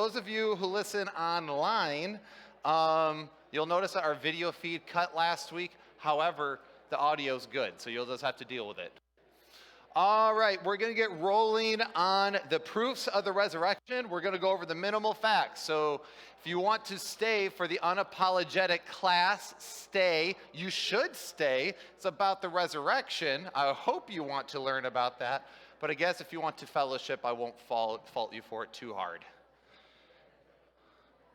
those of you who listen online, you'll notice that our video feed cut last week. However, the audio's good, so you'll just have to deal with it. All right, we're going to get rolling on the proofs of the resurrection. We're going to go over the minimal facts. So if you want to stay for the unapologetic class, stay. You should stay. It's about the resurrection. I hope you want to learn about that. But I guess if you want to fellowship, I won't fault you for it too hard.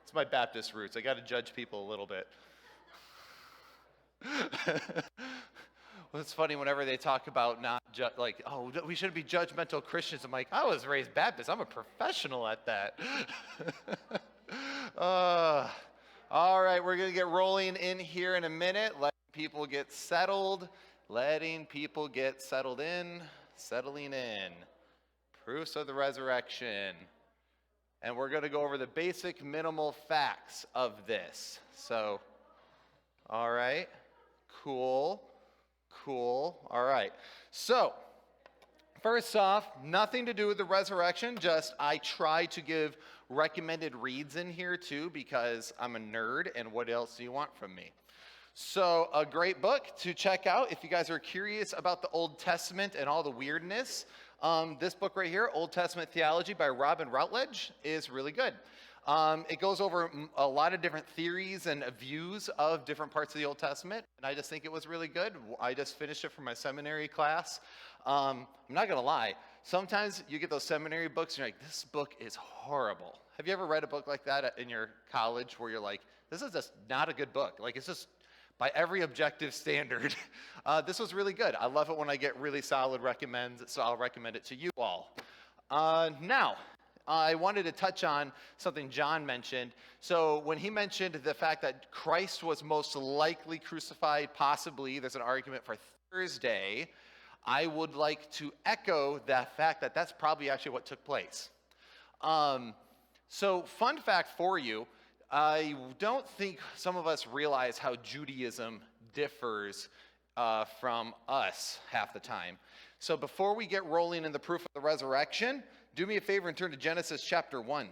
It's my Baptist roots. I got to judge people a little bit. Well, it's funny whenever they talk about we shouldn't be judgmental Christians. I'm like, I was raised Baptist. I'm a professional at that. All right, we're going to get rolling in here in a minute. Letting people get settled. Letting people get settled in. Settling in. Proofs of the resurrection. And we're going to go over the basic minimal facts of this. So, all right. Cool. All right. So, first off, nothing to do with the resurrection. Just I try to give recommended reads in here too because I'm a nerd, and what else do you want from me? So, a great book to check out if you guys are curious about the Old Testament and all the weirdness. This book right here, Old Testament Theology by Routledge, is really good. It goes over a lot of different theories and views of different parts of the Old Testament, and I just think it was really good. I just finished it for my seminary class. I'm not going to lie. Sometimes you get those seminary books, and you're like, this book is horrible. Have you ever read a book like that in your college where you're like, this is just not a good book? Like, it's just by every objective standard. This was really good. I love it when I get really solid recommends, so I'll recommend it to you all. Now, I wanted to touch on something John mentioned. So when he mentioned the fact that Christ was most likely crucified, possibly, there's an argument for Thursday, I would like to echo that fact that that's probably actually what took place. So fun fact for you, I don't think some of us realize how Judaism differs from us half the time. So before we get rolling in the proof of the resurrection, do me a favor and turn to Genesis chapter 1.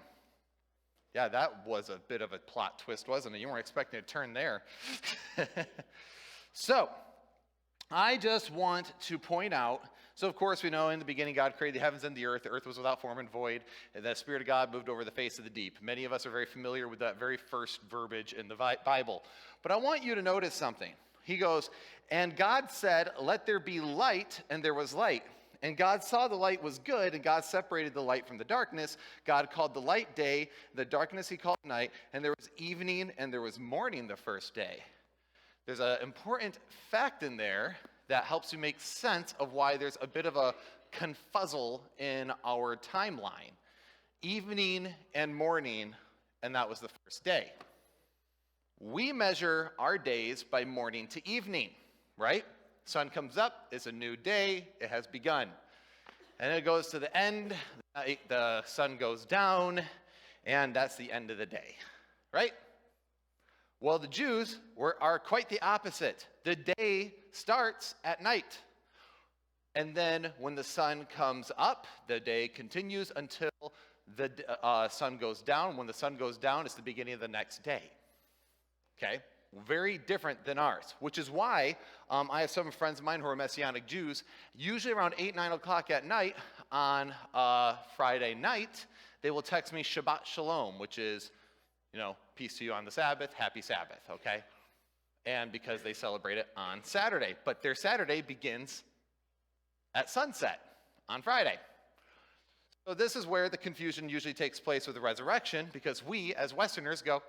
Yeah, that was a bit of a plot twist, wasn't it? You weren't expecting to turn there. So, I just want to point out, so of course we know in the beginning God created the heavens and the earth was without form and void, and the Spirit of God moved over the face of the deep. Many of us are very familiar with that very first verbiage in the Bible. But I want you to notice something. He goes, and God said, let there be light, and there was light. And God saw the light was good, and God separated the light from the darkness. God called the light day, the darkness he called night, and there was evening and there was morning the first day. There's an important fact in there that helps you make sense of why there's a bit of a confuzzle in our timeline. Evening and morning, and that was the first day. We measure our days by morning to evening, right? Sun comes up, it's a new day, it has begun. And it goes to the end, the sun goes down, and that's the end of the day, right? Well, the Jews are quite the opposite. The day starts at night. And then when the sun comes up, the day continues until the sun goes down. When the sun goes down, it's the beginning of the next day. Okay? Very different than ours, which is why I have some friends of mine who are Messianic Jews. Usually around 8, 9 o'clock at night on Friday night, they will text me Shabbat Shalom, which is, peace to you on the Sabbath, happy Sabbath, okay? And because they celebrate it on Saturday. But their Saturday begins at sunset on Friday. So this is where the confusion usually takes place with the resurrection, because we, as Westerners, go,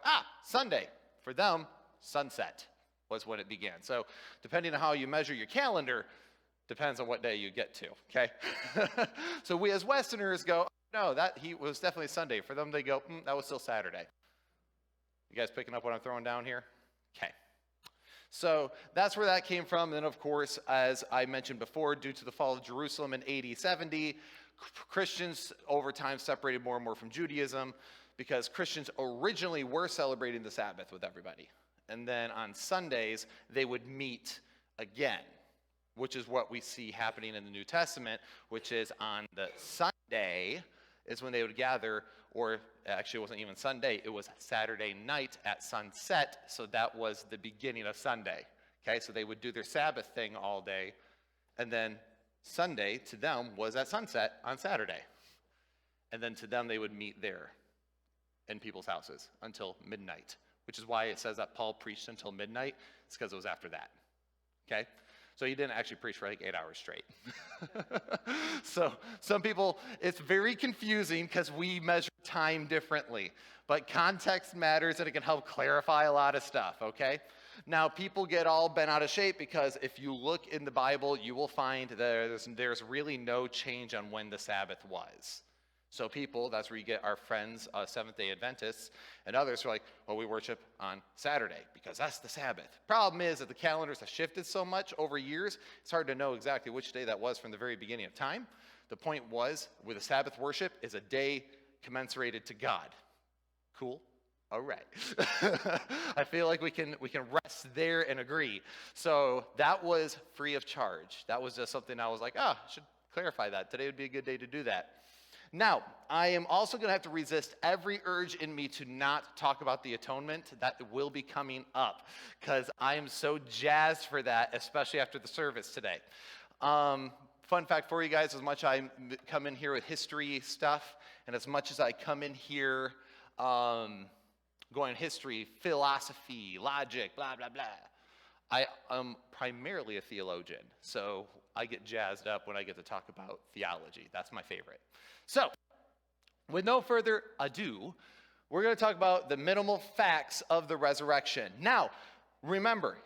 Sunday. For them, sunset was when it began. So depending on how you measure your calendar, depends on what day you get to, okay? So we as Westerners go, no, that was definitely Sunday. For them, they go, that was still Saturday. You guys picking up what I'm throwing down here? Okay. So that's where that came from. And then, of course, as I mentioned before, due to the fall of Jerusalem in AD 70, Christians over time separated more and more from Judaism, because Christians originally were celebrating the Sabbath with everybody. And then on Sundays, they would meet again, which is what we see happening in the New Testament, which is on the Sunday is when they would gather or actually it wasn't even Sunday, it was Saturday night at sunset, so that was the beginning of Sunday. Okay, so they would do their Sabbath thing all day, and then Sunday to them was at sunset on Saturday. And then to them they would meet there in people's houses until midnight, which is why it says that Paul preached until midnight. It's because it was after that. Okay? So he didn't actually preach for like 8 hours straight. So some people, it's very confusing because we measure time differently. But context matters, and it can help clarify a lot of stuff, okay? Now, people get all bent out of shape because if you look in the Bible, you will find there's really no change on when the Sabbath was. So people, that's where you get our friends, Seventh-day Adventists, and others who are like, well, we worship on Saturday because that's the Sabbath. Problem is that the calendars have shifted so much over years, it's hard to know exactly which day that was from the very beginning of time. The point was, with the Sabbath worship, is a day commensurated to God. Cool? All right. I feel like we can rest there and agree. So that was free of charge. That was just something I was like, I should clarify that. Today would be a good day to do that. Now, I am also going to have to resist every urge in me to not talk about the atonement. That will be coming up because I am so jazzed for that, especially after the service today. Fun fact for you guys, as much as I come in here with history stuff, and as much as I come in here going history, philosophy, logic, blah, blah, blah, I am primarily a theologian. So I get jazzed up when I get to talk about theology. That's my favorite. So, with no further ado, we're going to talk about the minimal facts of the resurrection. Now, remember,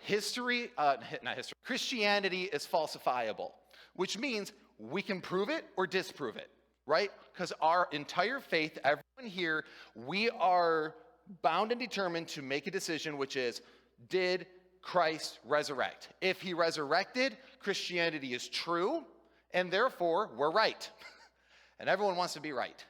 Christianity is falsifiable, which means we can prove it or disprove it, right? Because our entire faith, everyone here, we are bound and determined to make a decision, which is, did Christ resurrect? If he resurrected, Christianity is true, and therefore, we're right. And everyone wants to be right.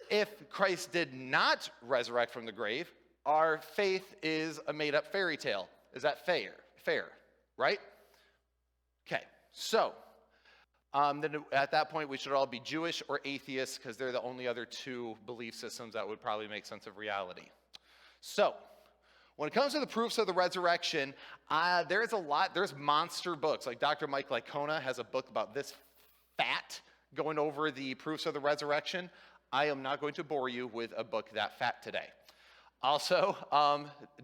If Christ did not resurrect from the grave, our faith is a made-up fairy tale. Is that fair? Fair, right? Okay, so then at that point, we should all be Jewish or atheists because they're the only other two belief systems that would probably make sense of reality. So, when it comes to the proofs of the resurrection, there's monster books. Like Dr. Mike Lycona has a book about this fat, going over the proofs of the resurrection. I am not going to bore you with a book that fat today. Also,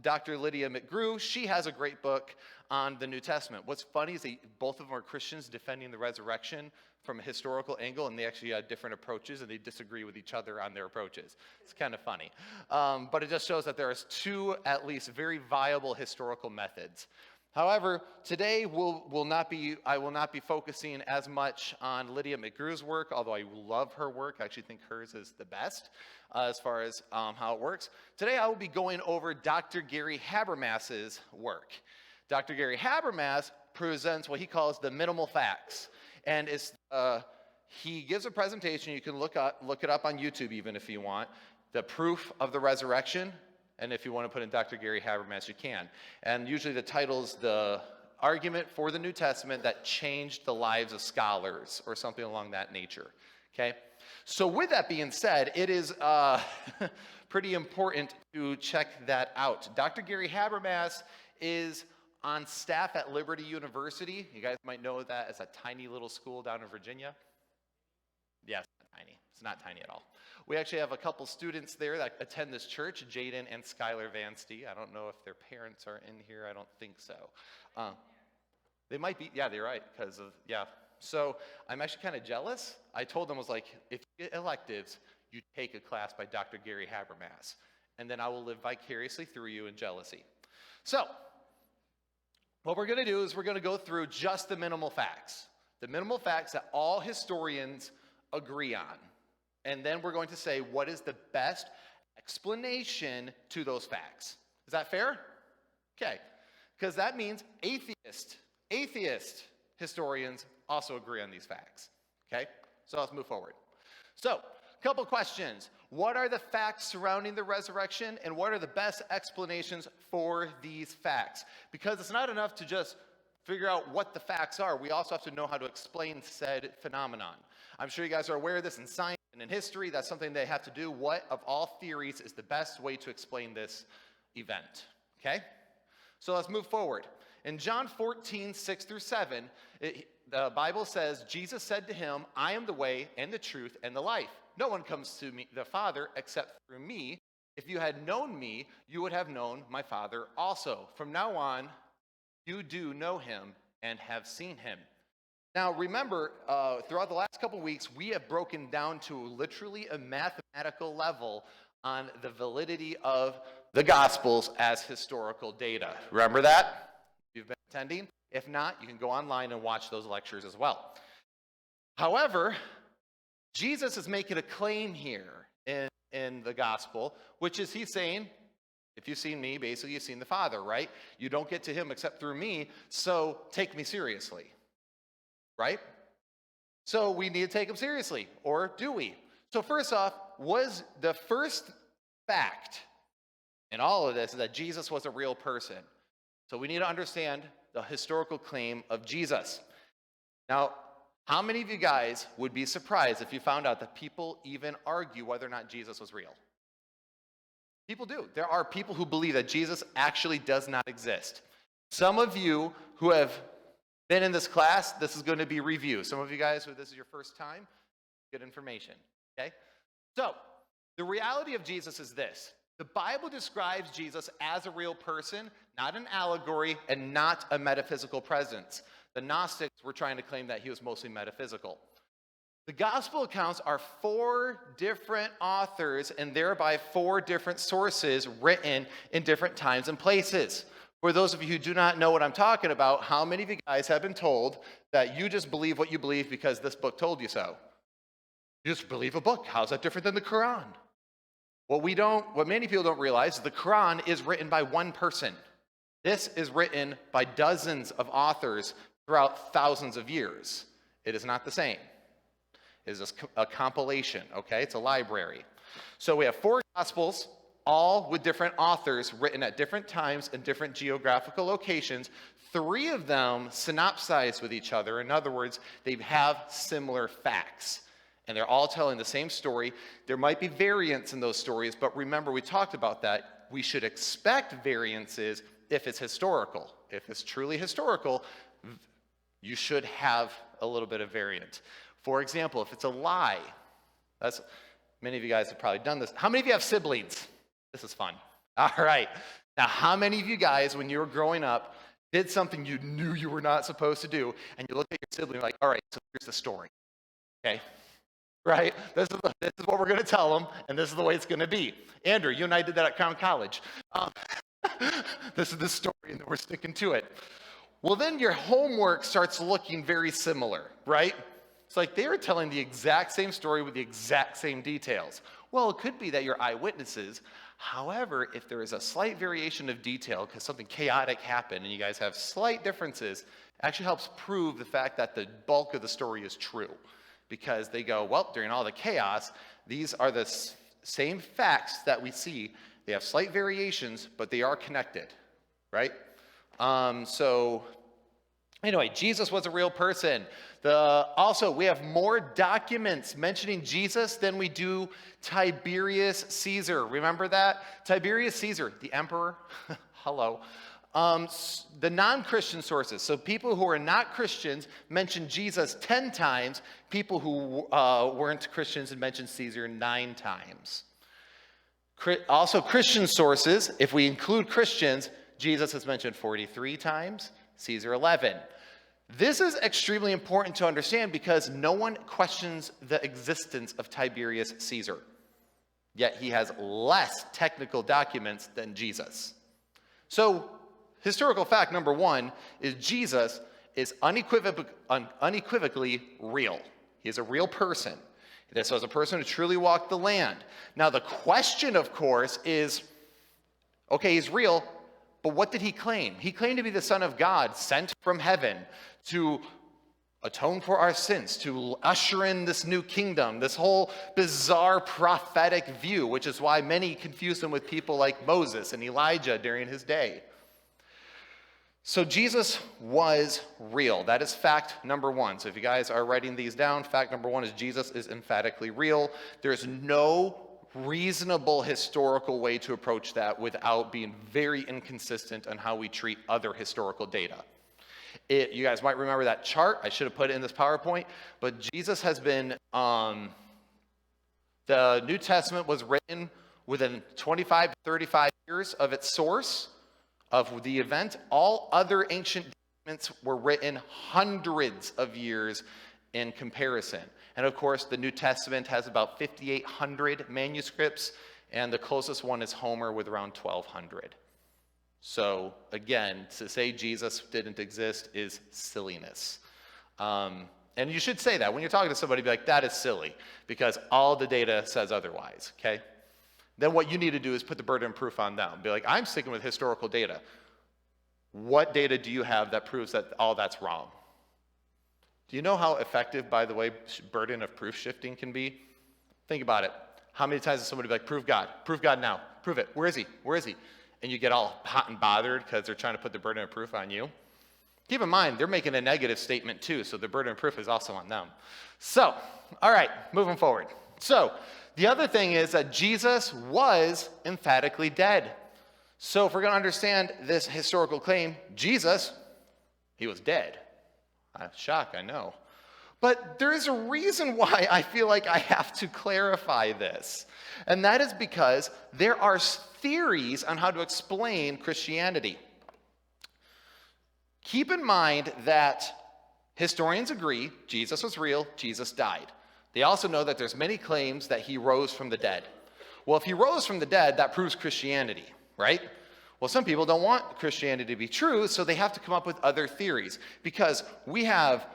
Dr. Lydia Mcgrew, she has a great book on the New Testament. What's funny is both of them are Christians defending the resurrection from a historical angle, and they actually have different approaches, and they disagree with each other on their approaches. It's kind of funny. But it just shows that there is two, at least, very viable historical methods. However, today I will not be focusing as much on Lydia Mcgrew's work, although I love her work. I actually think hers is the best as far as how it works. Today I will be going over Dr. Gary Habermas's work. Dr. Gary Habermas presents what he calls the minimal facts, and he gives a presentation. You can look it up on YouTube even if you want. The proof of the resurrection. And if you want to put in Dr. Gary Habermas, you can. And usually the title's the argument for the New Testament that changed the lives of scholars or something along that nature. Okay? So with that being said, it is pretty important to check that out. Dr. Gary Habermas is on staff at Liberty University. You guys might know that as a tiny little school down in Virginia. Yeah, it's not tiny. It's not tiny at all. We actually have a couple students there that attend this church, Jaden and Skylar Vanstee. I don't know if their parents are in here. I don't think so. They might be. Yeah, they're right. So I'm actually kind of jealous. I told them, I was like, if you get electives, you take a class by Dr. Gary Habermas. And then I will live vicariously through you in jealousy. So what we're going to do is we're going to go through just the minimal facts. The minimal facts that all historians agree on. And then we're going to say what is the best explanation to those facts. Is that fair? Okay. Because that means atheist historians also agree on these facts. Okay? So let's move forward. So, a couple questions. What are the facts surrounding the resurrection, and what are the best explanations for these facts? Because it's not enough to just figure out what the facts are. We also have to know how to explain said phenomenon. I'm sure you guys are aware of this in science and in history. That's something they have to do. What of all theories is the best way to explain this event? Okay? So let's move forward. In John 14, 6 through 7, the Bible says, Jesus said to him, I am the way and the truth and the life. No one comes to me, the Father, except through me. If you had known me, you would have known my Father also. From now on, you do know him and have seen him. Now, remember, throughout the last couple weeks, we have broken down to literally a mathematical level on the validity of the Gospels as historical data. Remember that? You've been attending? If not, you can go online and watch those lectures as well. However, Jesus is making a claim here in the Gospel, which is he's saying, if you've seen me, basically you've seen the Father, right? You don't get to him except through me, so take me seriously, right? So we need to take him seriously, or do we? So first off, was the first fact in all of this is that Jesus was a real person. So we need to understand the historical claim of Jesus. Now, how many of you guys would be surprised if you found out that people even argue whether or not Jesus was real? People do. There are people who believe that Jesus actually does not exist. Some of you who have been in this class, this is going to be review. Some of you guys who this is your first time, good information, okay? So, the reality of Jesus is this. The Bible describes Jesus as a real person, not an allegory, and not a metaphysical presence. The Gnostics were trying to claim that he was mostly metaphysical. The gospel accounts are 4 different authors and thereby 4 different sources written in different times and places. For those of you who do not know what I'm talking about, how many of you guys have been told that you just believe what you believe because this book told you so? You just believe a book. How's that different than the Quran? What many people don't realize is the Quran is written by one person. This is written by dozens of authors throughout thousands of years. It is not the same. It is a compilation, okay? It's a library. So we have 4 Gospels, all with different authors written at different times and different geographical locations. 3 of them synopsize with each other. In other words, they have similar facts. And they're all telling the same story. There might be variants in those stories, but remember, we talked about that. We should expect variances if it's historical. If it's truly historical, you should have a little bit of variant. For example, if it's a lie, many of you guys have probably done this. How many of you have siblings? This is fun. All right. Now, how many of you guys, when you were growing up, did something you knew you were not supposed to do, and you look at your sibling like, all right, so here's the story, okay? Right? This is what we're going to tell them, and this is the way it's going to be. Andrew, you and I did that at Crown College. This is the story, and we're sticking to it. Well, then your homework starts looking very similar, right? It's like they were telling the exact same story with the exact same details. Well, it could be that you're eyewitnesses. However, if there is a slight variation of detail because something chaotic happened and you guys have slight differences, it actually helps prove the fact that the bulk of the story is true. Because they go, well, during all the chaos, these are the same facts that we see. They have slight variations, but they are connected, right? So anyway, Jesus was a real person. Also, we have more documents mentioning Jesus than we do Tiberius Caesar. Remember that? Tiberius Caesar, the emperor. Hello. The non-Christian sources, so people who are not Christians mention Jesus 10 times. People who weren't Christians and mentioned Caesar 9 times. Also, Christian sources, if we include Christians, Jesus is mentioned 43 times, Caesar 11. This is extremely important to understand because no one questions the existence of Tiberius Caesar. Yet he has less technical documents than Jesus. So, historical fact number 1 is Jesus is unequivocally real. He is a real person. This was a person who truly walked the land. Now the question, of course, is, okay, he's real, but what did he claim? He claimed to be the Son of God, sent from heaven to atone for our sins, to usher in this new kingdom, this whole bizarre prophetic view, which is why many confuse him with people like Moses and Elijah during his day. So Jesus was real. That is fact number one. So if you guys are writing these down, fact number one is Jesus is emphatically real. There's no reasonable historical way to approach that without being very inconsistent on how we treat other historical data. You guys might remember that chart. I should have put it in this PowerPoint. But Jesus has been, the New Testament was written within 25 to 35 years of its source, of the event. All other ancient documents were written hundreds of years in comparison. And of course, the New Testament has about 5,800 manuscripts, and the closest one is Homer with around 1,200. So again, to say Jesus didn't exist is silliness. And you should say that. When you're talking to somebody, be like, that is silly, because all the data says otherwise, okay? Then what you need to do is put the burden of proof on them. Be like, I'm sticking with historical data. What data do you have that proves that all that's wrong? Do you know how effective, by the way, burden of proof shifting can be? Think about it. How many times does somebody be like, prove God now, prove it, where is he, where is he? And you get all hot and bothered because they're trying to put the burden of proof on you. Keep in mind, they're making a negative statement too, so the burden of proof is also on them. So, all right, moving forward. So, the other thing is that Jesus was emphatically dead. So if we're going to understand this historical claim, Jesus, he was dead. Shock, I know. But there is a reason why I feel like I have to clarify this. And that is because there are theories on how to explain Christianity. Keep in mind that historians agree Jesus was real, Jesus died. They also know that there's many claims that he rose from the dead. Well, if he rose from the dead, that proves Christianity, right? Well, some people don't want Christianity to be true, so they have to come up with other theories, because we have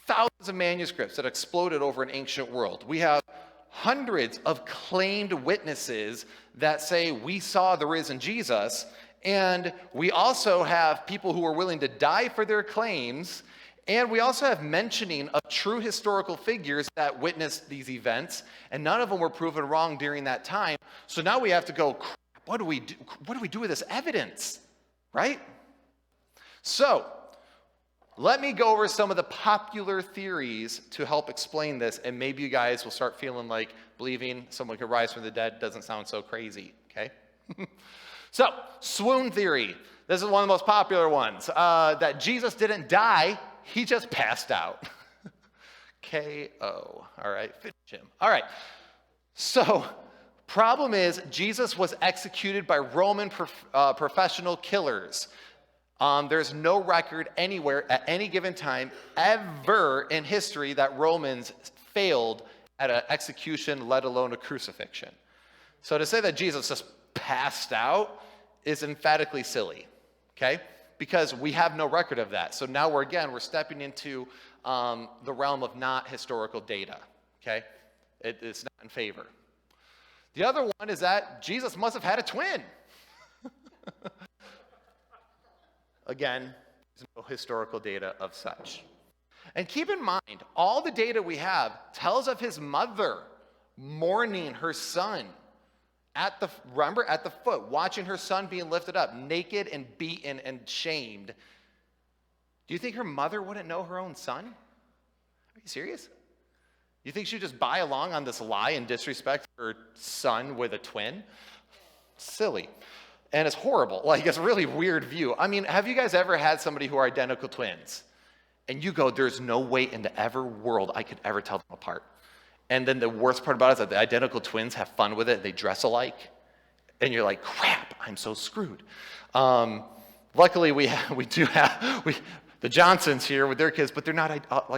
thousands of manuscripts that exploded over an ancient world. We have hundreds of claimed witnesses that say we saw the risen Jesus, and we also have people who are willing to die for their claims. And we also have mentioning of true historical figures that witnessed these events, and none of them were proven wrong during that time. So now we have to go, crap, what do we do? What do we do with this evidence, right? So let me go over some of the popular theories to help explain this, and maybe you guys will start feeling like believing someone could rise from the dead doesn't sound so crazy, okay? So, swoon theory. This is one of the most popular ones, that Jesus didn't die. He just passed out. K.O. All right, finish him. All right. So, problem is, Jesus was executed by Roman professional killers. There's no record anywhere at any given time ever in history that Romans failed at an execution, let alone a crucifixion. So to say that Jesus just passed out is emphatically silly, okay? Because we have no record of that. So now we're stepping into the realm of not historical data, okay? It's not in favor. The other one is that Jesus must have had a twin. Again, there's no historical data of such. And keep in mind, all the data we have tells of his mother mourning her son at the foot, watching her son being lifted up, naked and beaten and shamed. Do you think her mother wouldn't know her own son? Are you serious? You think she'd just buy along on this lie and disrespect her son with a twin? Silly. And it's horrible. Like, it's a really weird view. I mean, have you guys ever had somebody who are identical twins? And you go, there's no way in the ever world I could ever tell them apart. And then the worst part about it is that the identical twins have fun with it. They dress alike. And you're like, crap, I'm so screwed. Luckily, we do have the Johnsons here with their kids, but they're not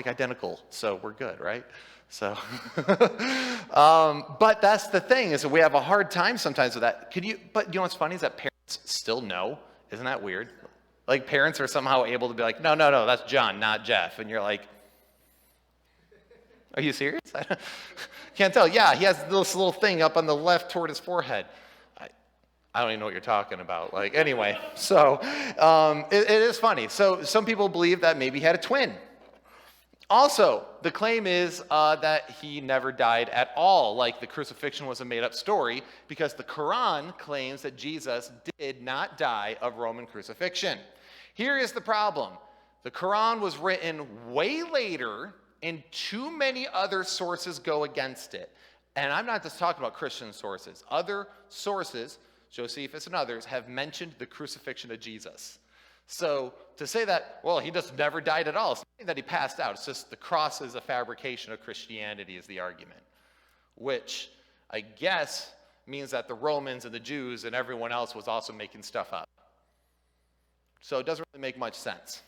identical. So we're good, right? So, but that's the thing, is that we have a hard time sometimes with that. But you know what's funny is that parents still know. Isn't that weird? Like, parents are somehow able to be like, no, that's John, not Jeff. And you're like, are you serious? I can't tell. Yeah, he has this little thing up on the left toward his forehead. I don't even know what you're talking about. Like, anyway, so it is funny. So some people believe that maybe he had a twin. Also, the claim is that he never died at all, like the crucifixion was a made-up story, because the Quran claims that Jesus did not die of Roman crucifixion. Here is the problem. The Quran was written way later, and too many other sources go against it. And I'm not just talking about Christian sources. Other sources, Josephus and others, have mentioned the crucifixion of Jesus. So to say that, well, he just never died at all, it's not that he passed out. It's just the cross is a fabrication of Christianity is the argument, which I guess means that the Romans and the Jews and everyone else was also making stuff up. So it doesn't really make much sense.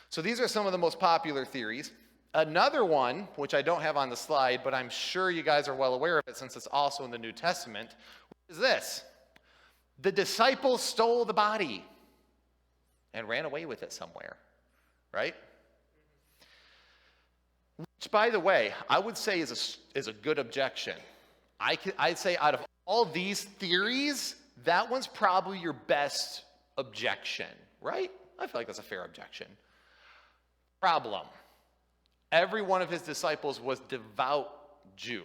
So these are some of the most popular theories. Another one, which I don't have on the slide, but I'm sure you guys are well aware of it since it's also in the New Testament, is this. The disciples stole the body and ran away with it somewhere, right? Which, by the way, I would say is a good objection. I'd say out of all these theories, that one's probably your best objection, right? I feel like that's a fair objection. Problem. Every one of his disciples was devout Jew,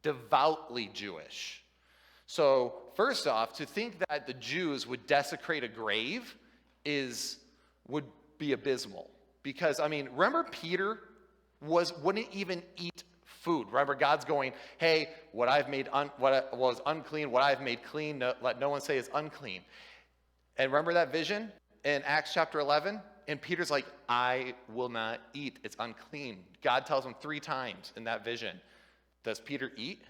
devoutly Jewish. So first off, to think that the Jews would desecrate a grave would be abysmal. Because, I mean, remember Peter wouldn't even eat food. Remember God's going, hey, what I've made what was unclean, what I've made clean, let no one say is unclean. And remember that vision in Acts chapter 11? And Peter's like, I will not eat. It's unclean. God tells him 3 times in that vision. Does Peter eat?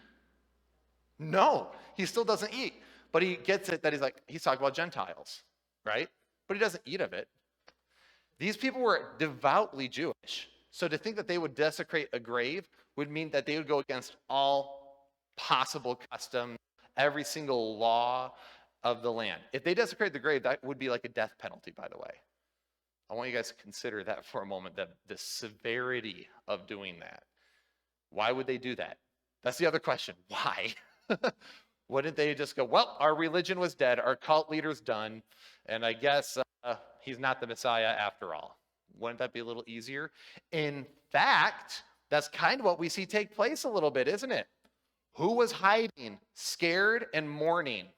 No, he still doesn't eat. But he gets it that he's talking about Gentiles, right? But he doesn't eat of it. These people were devoutly Jewish. So to think that they would desecrate a grave would mean that they would go against all possible customs, every single law of the land. If they desecrate the grave, that would be like a death penalty, by the way. I want you guys to consider that for a moment, the severity of doing that. Why would they do that? That's the other question. Why? Wouldn't they just go, well, our religion was dead, our cult leader's done, and I guess he's not the Messiah after all? Wouldn't that be a little easier? In fact, that's kind of what we see take place a little bit, isn't it? Who was hiding, scared, and mourning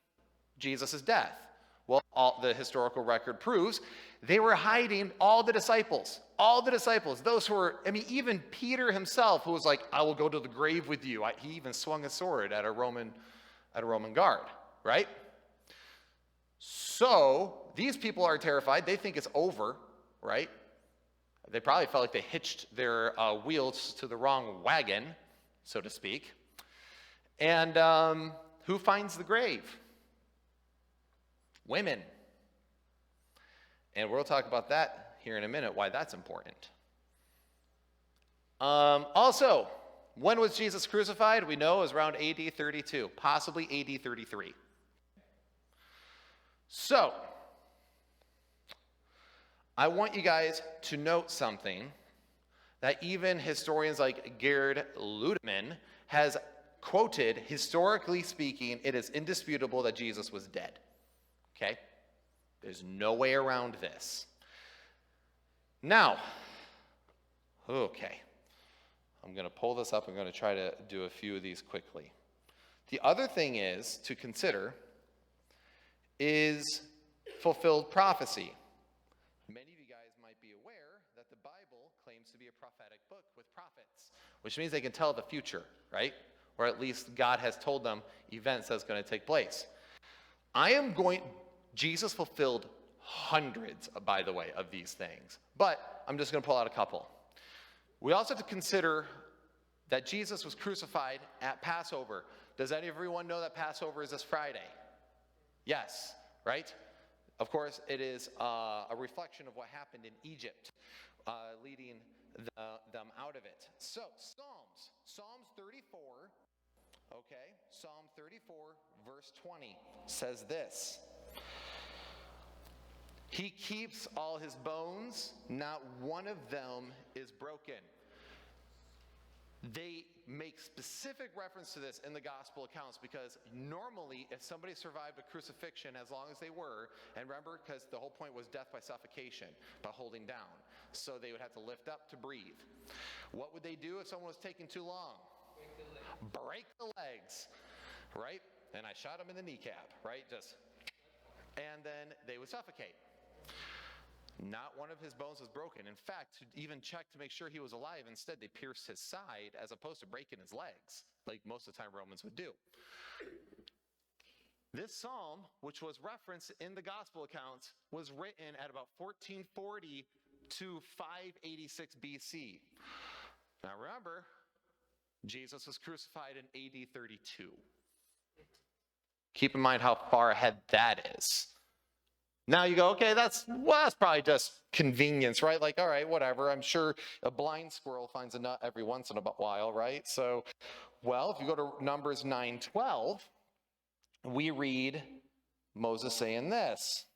Jesus' death? Well, the historical record proves they were hiding all the disciples, those who were, I mean, even Peter himself, who was like, I will go to the grave with you. He even swung a sword at a Roman guard, right? So these people are terrified. They think it's over, right? They probably felt like they hitched their wheels to the wrong wagon, so to speak. And who finds the grave? Women. And we'll talk about that here in a minute, why that's important. Also, when was Jesus crucified? We know it was around AD 32, possibly AD 33. So, I want you guys to note something that even historians like Gerard Ludemann has quoted, historically speaking, it is indisputable that Jesus was dead. Okay? There's no way around this. Now, okay. I'm going to pull this up. I'm going to try to do a few of these quickly. The other thing is to consider is fulfilled prophecy. Many of you guys might be aware that the Bible claims to be a prophetic book with prophets, which means they can tell the future, right? Or at least God has told them events that's going to take place. Jesus fulfilled hundreds, by the way, of these things. But I'm just going to pull out a couple. We also have to consider that Jesus was crucified at Passover. Does everyone know that Passover is this Friday? Yes, right? Of course, it is a reflection of what happened in Egypt, leading them out of it. So, Psalms 34, okay? Psalm 34, verse 20 says this. He keeps all his bones, not one of them is broken. They make specific reference to this in the gospel accounts because normally if somebody survived a crucifixion as long as they were, and remember, because the whole point was death by suffocation, by holding down. so they would have to lift up to breathe. What would they do if someone was taking too long? Break the legs, right? And I shot him in the kneecap, right? And then they would suffocate. Not one of his bones was broken. In fact, to even check to make sure he was alive, instead they pierced his side as opposed to breaking his legs, like most of the time Romans would do. This psalm, which was referenced in the gospel accounts, was written at about 1440 to 586 BC. Now remember, Jesus was crucified in AD 32. Keep in mind how far ahead that is. Now you go, okay, that's probably just convenience, right? Like, all right, whatever. I'm sure a blind squirrel finds a nut every once in a while, right? So, well, if you go to Numbers 9:12, we read Moses saying this: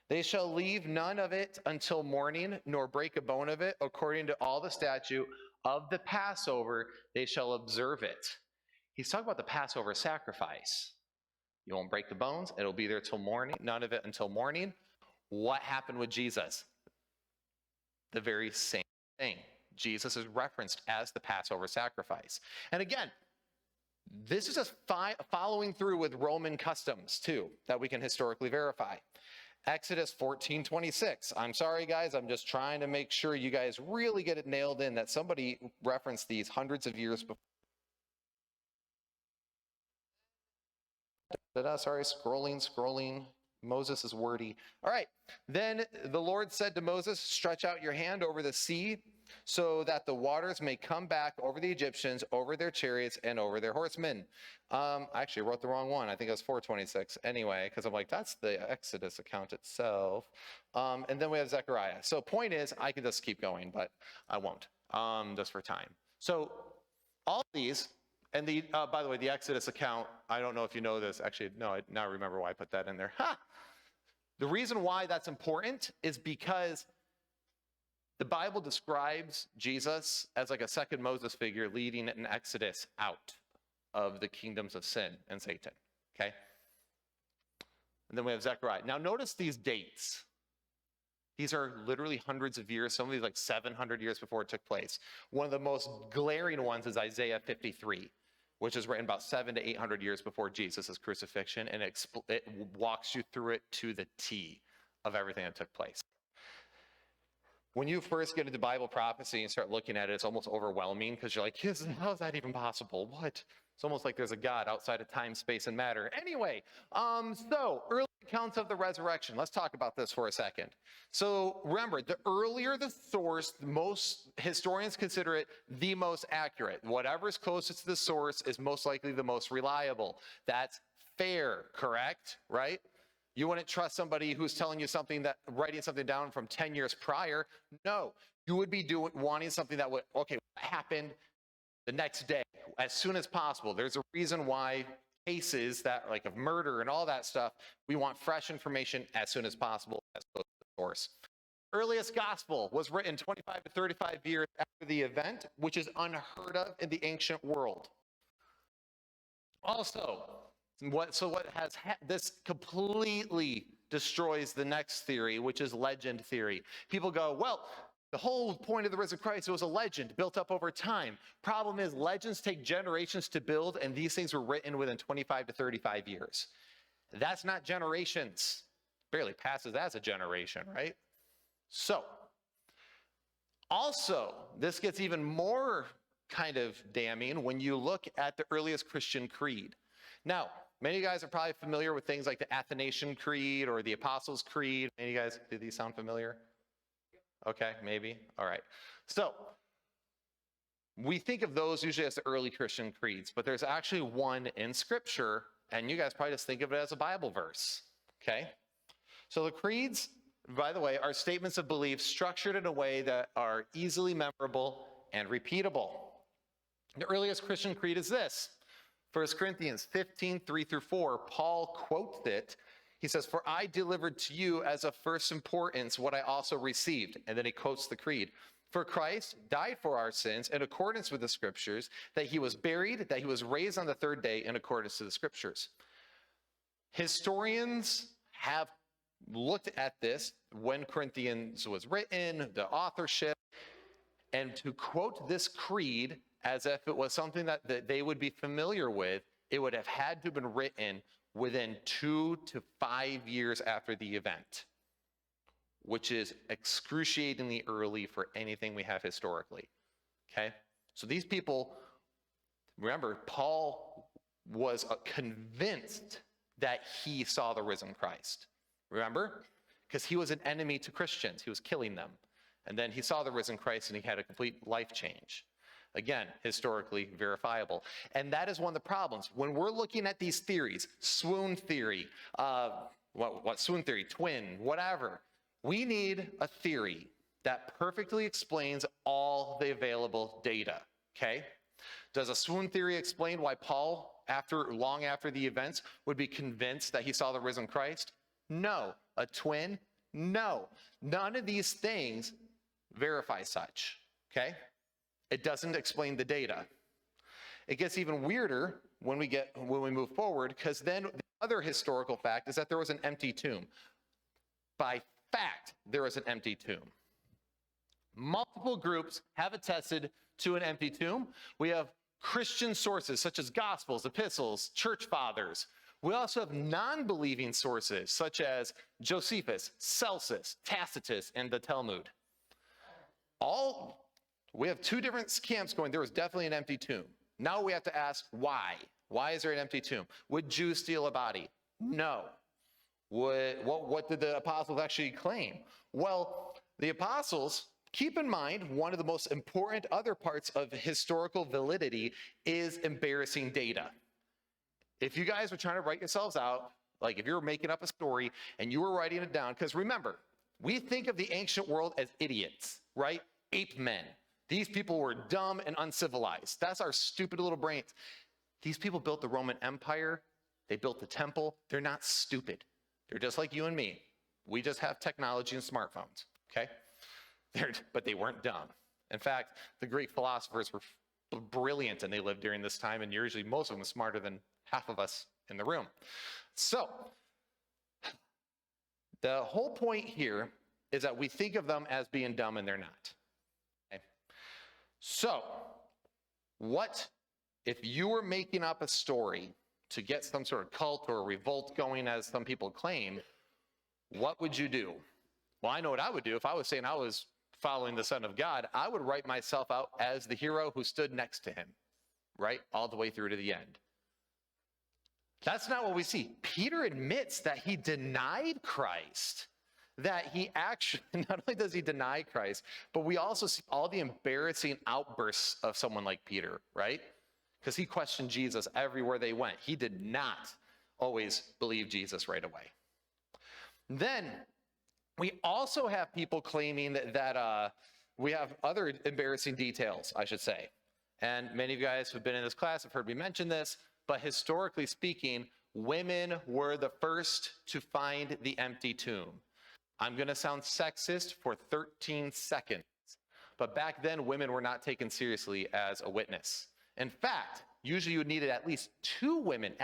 "They shall leave none of it until morning, nor break a bone of it, according to all the statute of the Passover, they shall observe it." He's talking about the Passover sacrifice. You won't break the bones. It'll be there till morning. None of it until morning. What happened with Jesus? The very same thing. Jesus is referenced as the Passover sacrifice. And again, this is just following through with Roman customs too, that we can historically verify. Exodus 14:26. I'm sorry, guys. I'm just trying to make sure you guys really get it nailed in that somebody referenced these hundreds of years before. Sorry, scrolling. Moses is wordy. All right. Then the Lord said to Moses, "Stretch out your hand over the sea so that the waters may come back over the Egyptians, over their chariots, and over their horsemen." I actually wrote the wrong one. I think it was 4:26 anyway, because I'm like, that's the Exodus account itself. And then we have Zechariah. So point is, I could just keep going, but I won't, just for time. So all these. And by the way, the Exodus account, I don't know if you know this. Actually, no, I now remember why I put that in there. The reason why that's important is because the Bible describes Jesus as like a second Moses figure leading an Exodus out of the kingdoms of sin and Satan, okay? And then we have Zechariah. Now notice these dates. These are literally hundreds of years, some of these like 700 years before it took place. One of the most glaring ones is Isaiah 53, which is written about 700 to 800 years before Jesus' crucifixion, and it walks you through it to the T of everything that took place. When you first get into Bible prophecy and start looking at it, it's almost overwhelming because you're like, how is that even possible? What? It's almost like there's a God outside of time, space, and matter. Anyway, so early accounts of the resurrection. Let's talk about this for a second. So remember, the earlier the source, most historians consider it the most accurate. Whatever's closest to the source is most likely the most reliable. That's fair, correct? Right? You wouldn't trust somebody who's telling you something writing something down from 10 years prior. No, you would be wanting something that would, okay, what happened the next day, as soon as possible. There's a reason why cases that like of murder and all that stuff, we want fresh information as soon as possible as close to the source. Earliest gospel was written 25 to 35 years after the event, which is unheard of in the ancient world. Also, this completely destroys the next theory, which is legend theory. People go, well, the whole point of the risen Christ was a legend built up over time. Problem is, legends take generations to build, and these things were written within 25 to 35 years. That's not generations. Barely passes as a generation, right? So, also, this gets even more kind of damning when you look at the earliest Christian creed. Now, many of you guys are probably familiar with things like the Athenation Creed or the Apostles' Creed. Any of you guys, do these sound familiar? Okay, maybe. All right. So we think of those usually as the early Christian creeds, but there's actually one in Scripture, and you guys probably just think of it as a Bible verse. Okay? So the creeds, by the way, are statements of belief structured in a way that are easily memorable and repeatable. The earliest Christian creed is this. 1 Corinthians 15, 3-4, Paul quotes it. He says, "For I delivered to you as of first importance what I also received." And then he quotes the creed. "For Christ died for our sins in accordance with the Scriptures, that he was buried, that he was raised on the third day in accordance to the Scriptures." Historians have looked at this when Corinthians was written, the authorship, and to quote this creed as if it was something that they would be familiar with, it would have had to have been written within 2 to 5 years after the event, which is excruciatingly early for anything we have historically. Okay? So these people, remember, Paul was convinced that he saw the risen Christ. Remember? Because he was an enemy to Christians. He was killing them. And then he saw the risen Christ and he had a complete life change. Again, historically verifiable. And that is one of the problems. When we're looking at these theories, swoon theory, swoon theory, twin, whatever, we need a theory that perfectly explains all the available data, okay? Does a swoon theory explain why Paul, long after the events, would be convinced that he saw the risen Christ? No. A twin? No. None of these things verify such, okay? It doesn't explain the data. It gets even weirder when we move forward, because then the other historical fact is that there was an empty tomb. By fact, there was an empty tomb. Multiple groups have attested to an empty tomb. We have Christian sources such as Gospels, epistles, church fathers. We also have non-believing sources such as Josephus, Celsus, Tacitus, and the Talmud. We have two different camps going. There was definitely an empty tomb. Now we have to ask why. Why is there an empty tomb? Would Jews steal a body? No. What did the apostles actually claim? Well, the apostles, keep in mind, one of the most important other parts of historical validity is embarrassing data. If you guys were trying to write yourselves out, like if you were making up a story and you were writing it down, because remember, we think of the ancient world as idiots, right? Ape men. These people were dumb and uncivilized. That's our stupid little brains. These people built the Roman Empire. They built the temple. They're not stupid. They're just like you and me. We just have technology and smartphones, okay? But they weren't dumb. In fact, the Greek philosophers were brilliant and they lived during this time, and usually most of them smarter than half of us in the room. So, the whole point here is that we think of them as being dumb and they're not. Okay? So, what if you were making up a story to get some sort of cult or revolt going, as some people claim, what would you do? Well, I know what I would do. If I was saying I was following the Son of God, I would write myself out as the hero who stood next to him, right? All the way through to the end. That's not what we see. Peter admits that he denied Christ, that he actually, not only does he deny Christ, but we also see all the embarrassing outbursts of someone like Peter, right? Because he questioned Jesus everywhere they went. He did not always believe Jesus right away. Then we also have people claiming that we have other embarrassing details, I should say. And many of you guys who've been in this class have heard me mention this, but historically speaking, women were the first to find the empty tomb. I'm going to sound sexist for 13 seconds, but back then women were not taken seriously as a witness. In fact, usually you needed at least two women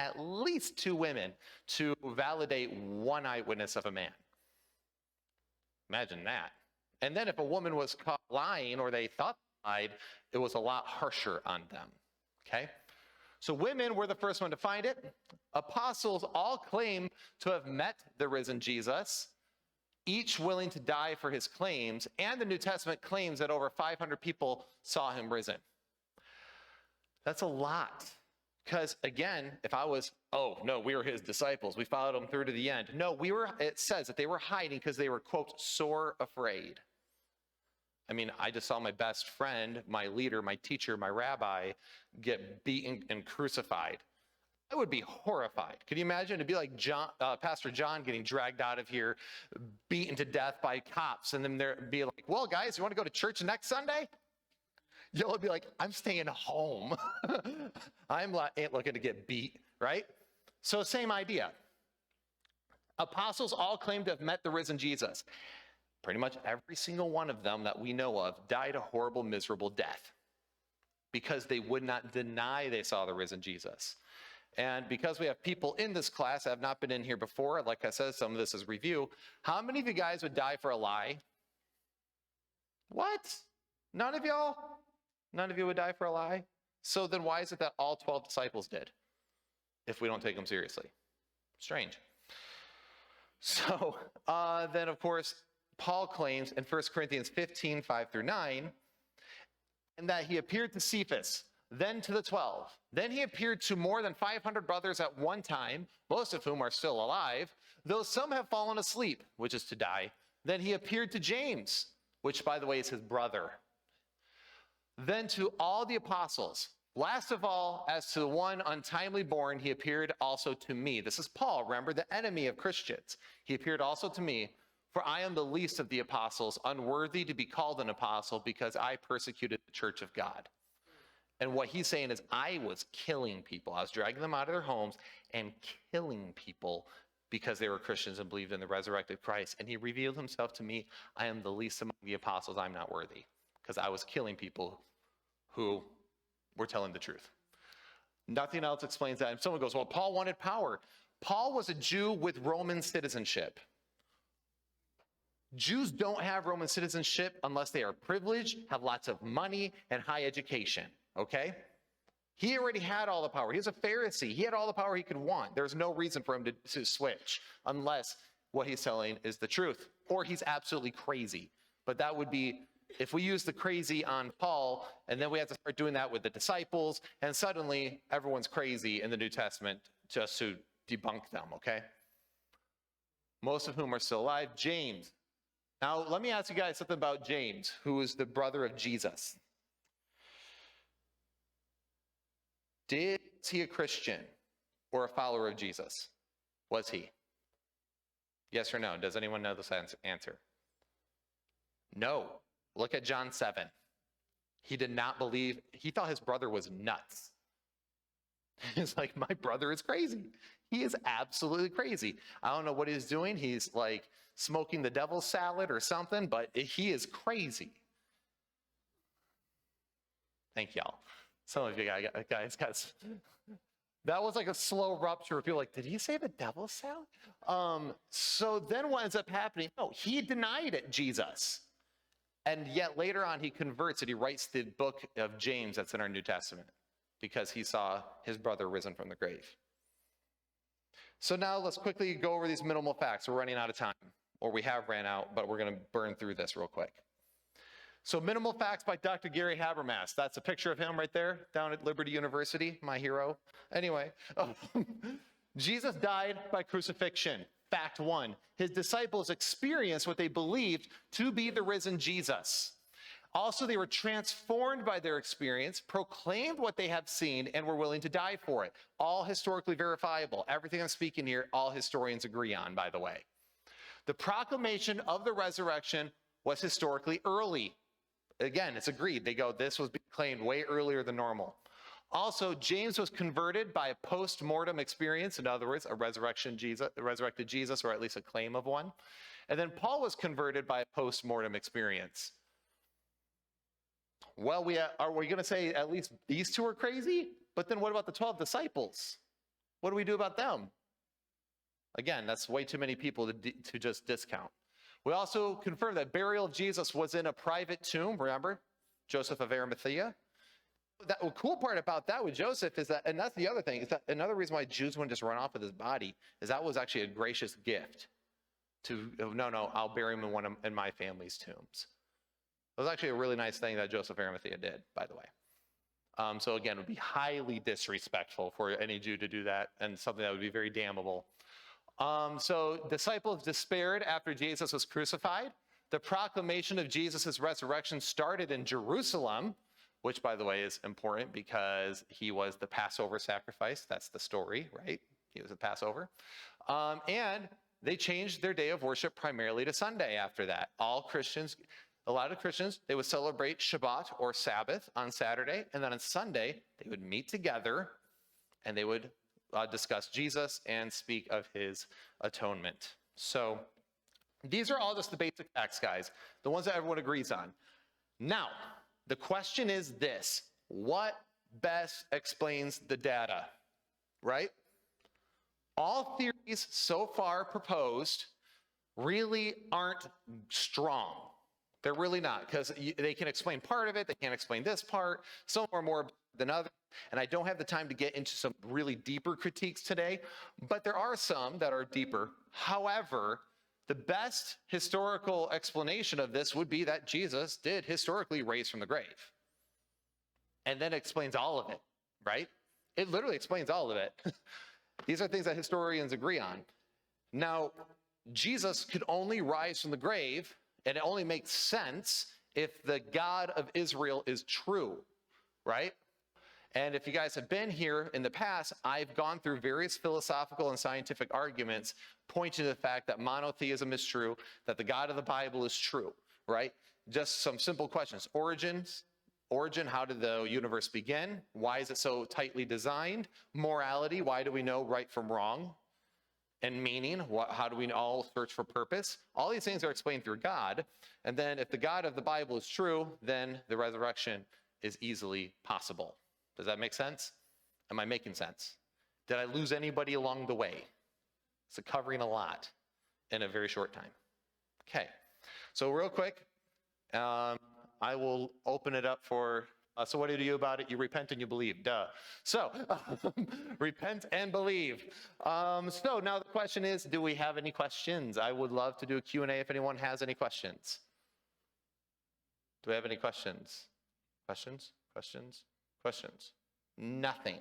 to validate one eyewitness of a man. Imagine that. And then if a woman was caught lying or they thought they lied, it was a lot harsher on them, okay? So women were the first one to find it. Apostles all claim to have met the risen Jesus, each willing to die for his claims, and the New Testament claims that over 500 people saw him risen. That's a lot. Because again, if I was, oh no, we were his disciples, we followed him through to the end. No, it says that they were hiding because they were, quote, sore afraid. I mean, I just saw my best friend, my leader, my teacher, my rabbi get beaten and crucified. I would be horrified. Could you imagine? It'd be like Pastor John getting dragged out of here, beaten to death by cops, and then there'd be like, well, guys, you want to go to church next Sunday? You'll be like, I'm staying home. Ain't looking to get beat, right? So same idea. Apostles all claim to have met the risen Jesus. Pretty much every single one of them that we know of died a horrible, miserable death because they would not deny they saw the risen Jesus. And because we have people in this class that have not been in here before, like I said, some of this is review. How many of you guys would die for a lie? What? None of y'all? None of you would die for a lie? So then why is it that all 12 disciples did if we don't take them seriously? Strange. So then, of course, Paul claims in 1 Corinthians 15, 5 through 9, and that he appeared to Cephas, then to the 12. Then he appeared to more than 500 brothers at one time, most of whom are still alive, though some have fallen asleep, which is to die. Then he appeared to James, which, by the way, is his brother. Then to all the apostles. Last of all, as to the one untimely born, he appeared also to me. This is Paul, remember, the enemy of Christians. He appeared also to me, for I am the least of the apostles, unworthy to be called an apostle, because I persecuted the church of God. And what he's saying is, I was killing people. I was dragging them out of their homes and killing people because they were Christians and believed in the resurrected Christ. And he revealed himself to me. I am the least among the apostles. I'm not worthy, because I was killing people who were telling the truth. Nothing else explains that. And someone goes, well, Paul wanted power. Paul was a Jew with Roman citizenship. Jews don't have Roman citizenship unless they are privileged, have lots of money, and high education, okay? He already had all the power. He was a Pharisee. He had all the power he could want. There's no reason for him to switch unless what he's telling is the truth, or he's absolutely crazy. But that would be, if we use the crazy on Paul, and then we have to start doing that with the disciples, and suddenly everyone's crazy in the New Testament just to debunk them, okay? Most of whom are still alive. James. Now, let me ask you guys something about James, who is the brother of Jesus. Was he a Christian or a follower of Jesus? Was he? Yes or no? Does anyone know this answer? No. Look at John 7. He did not believe. He thought his brother was nuts. He's like, my brother is crazy. He is absolutely crazy. I don't know what he's doing. He's like smoking the devil's salad or something, but he is crazy. Thank y'all. Some of you guys got, that was like a slow rupture. People like, did he say the devil's salad? So then what ends up happening? No, he denied it, Jesus. And yet later on, he converts and he writes the book of James that's in our New Testament because he saw his brother risen from the grave. So now let's quickly go over these minimal facts. We're running out of time, or we have ran out, but we're going to burn through this real quick. So minimal facts by Dr. Gary Habermas. That's a picture of him right there down at Liberty University, my hero. Anyway, Jesus died by crucifixion. Fact 1, his disciples experienced what they believed to be the risen Jesus. Also, they were transformed by their experience, proclaimed what they have seen, and were willing to die for it. All historically verifiable. Everything I'm speaking here, all historians agree on, by the way. The proclamation of the resurrection was historically early. Again, it's agreed. They go, this was claimed way earlier than normal. Also, James was converted by a post-mortem experience. In other words, a resurrected Jesus, or at least a claim of one. And then Paul was converted by a post-mortem experience. Well, are we going to say at least these two are crazy? But then what about the 12 disciples? What do we do about them? Again, that's way too many people to just discount. We also confirmed that burial of Jesus was in a private tomb, remember? Joseph of Arimathea. The cool part about that with Joseph is that, and that's the other thing, is that another reason why Jews wouldn't just run off with his body, is that was actually a gracious gift to, no, I'll bury him in my family's tombs. It was actually a really nice thing that Joseph of Arimathea did, by the way. So again, it would be highly disrespectful for any Jew to do that, and something that would be very damnable. So disciples despaired after Jesus was crucified. The proclamation of Jesus' resurrection started in Jerusalem, which, by the way, is important because he was the Passover sacrifice. That's the story, right? He was the Passover. And they changed their day of worship primarily to Sunday after that. A lot of Christians, they would celebrate Shabbat or Sabbath on Saturday, and then on Sunday, they would meet together and they would discuss Jesus and speak of his atonement. So these are all just the basic facts, guys, the ones that everyone agrees on. Now, the question is this: what best explains the data? right? All theories so far proposed really aren't strong. They're really not, because they can explain part of it, they can't explain this part, some are more than others, and I don't have the time to get into some really deeper critiques today, but there are some that are deeper. However, the best historical explanation of this would be that Jesus did historically raise from the grave. And then it explains all of it, right? It literally explains all of it. These are things that historians agree on. Now, Jesus could only rise from the grave, and it only makes sense if the God of Israel is true, right? And if you guys have been here in the past, I've gone through various philosophical and scientific arguments pointing to the fact that monotheism is true, that the God of the Bible is true, right? Just some simple questions. Origin, how did the universe begin? Why is it so tightly designed? Morality, why do we know right from wrong? And meaning, how do we all search for purpose? All these things are explained through God. And then if the God of the Bible is true, then the resurrection is easily possible. Does that make sense? Am I making sense? Did I lose anybody along the way? It's covering a lot in a very short time. Okay, so real quick, I will open it up for, so what do you do about it? You repent and you believe, duh. So, repent and believe. So now the question is, do we have any questions? I would love to do a Q&A if anyone has any questions. Do we have any questions? Questions? Nothing.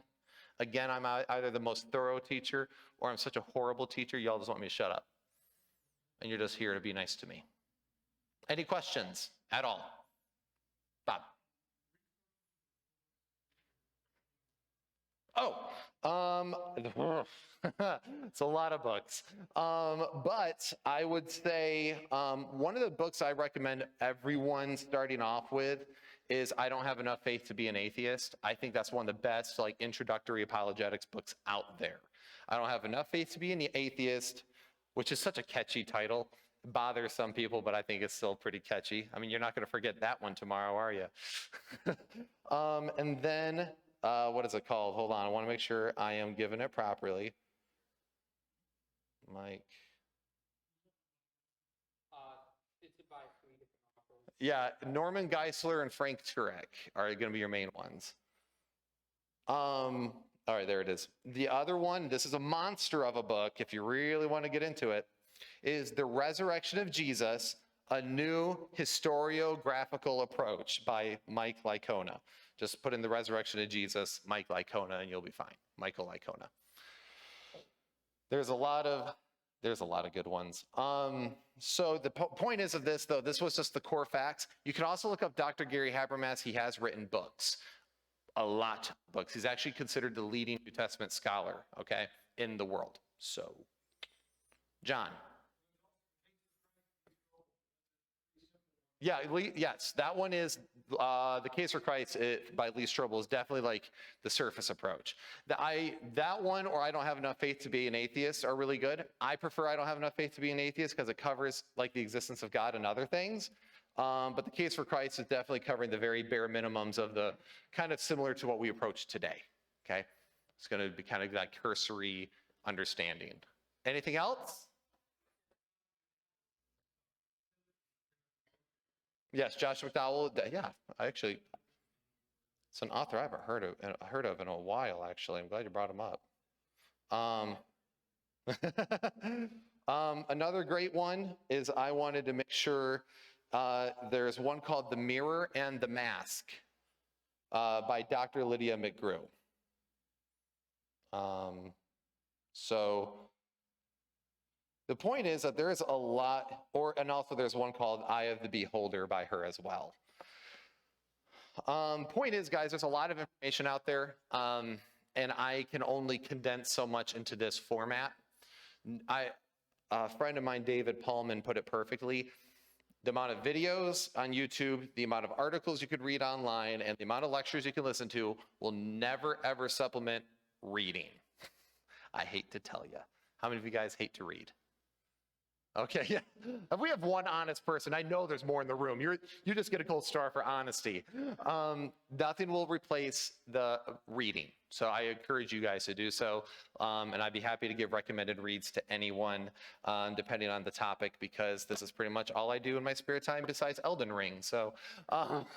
Again, I'm either the most thorough teacher or I'm such a horrible teacher, y'all just want me to shut up. And you're just here to be nice to me. Any questions at all? Bob. It's a lot of books. But I would say one of the books I recommend everyone starting off with is I Don't Have Enough Faith to Be an Atheist. I think that's one of the best introductory apologetics books out there. I Don't Have Enough Faith to Be an Atheist, which is such a catchy title. It bothers some people, but I think it's still pretty catchy. I mean, you're not going to forget that one tomorrow, are you? And then, what is it called? Hold on, I want to make sure I am giving it properly. Mike. Yeah, Norman Geisler and Frank Turek are going to be your main ones. All right, there it is. The other one, this is a monster of a book, if you really want to get into it, is The Resurrection of Jesus, A New Historiographical Approach by Mike Lycona. Just put in The Resurrection of Jesus, Mike Lycona, and you'll be fine. Michael Lycona. There's a lot of good ones. So the point is of this, though, this was just the core facts. You can also look up Dr. Gary Habermas. He has written books, a lot of books. He's actually considered the leading New Testament scholar, okay, in the world. So, John. Yeah, yes, that one is The Case for Christ by Lee Strobel is definitely the surface approach. That one or I Don't Have Enough Faith to Be an Atheist are really good. I prefer I Don't Have Enough Faith to Be an Atheist because it covers the existence of God and other things. But The Case for Christ is definitely covering the very bare minimums of the kind of similar to what we approach today. Okay, it's going to be kind of that cursory understanding. Anything else? Yes, Josh McDowell. Yeah, it's an author I haven't heard of in a while. Actually, I'm glad you brought him up. Another great one is I wanted to make sure there's one called The Mirror and the Mask by Dr. Lydia Mcgrew. So the point is that there is a lot, and also there's one called Eye of the Beholder by her as well. Point is, guys, there's a lot of information out there, and I can only condense so much into this format. A friend of mine, David Paulman, put it perfectly. The amount of videos on YouTube, the amount of articles you could read online, and the amount of lectures you can listen to will never, ever supplement reading. I hate to tell you. How many of you guys hate to read? Okay, yeah. If we have one honest person, I know there's more in the room. You just get a gold star for honesty. Nothing will replace the reading. So I encourage you guys to do so. And I'd be happy to give recommended reads to anyone, depending on the topic, because this is pretty much all I do in my spare time besides Elden Ring. So, all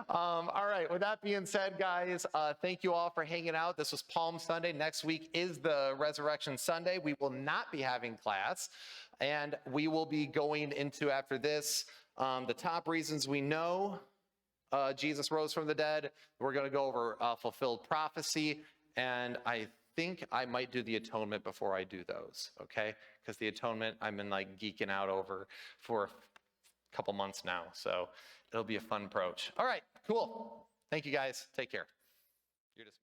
right, with that being said, guys, thank you all for hanging out. This was Palm Sunday. Next week is the Resurrection Sunday. We will not be having class, and we will be going into, after this, the top reasons we know Jesus rose from the dead. We're going to go over fulfilled prophecy, and I think I might do the atonement before I do those, okay? Because the atonement I've been like geeking out over for a couple months now, so it'll be a fun approach. All right, cool. Thank you guys. Take care. You're dismissed.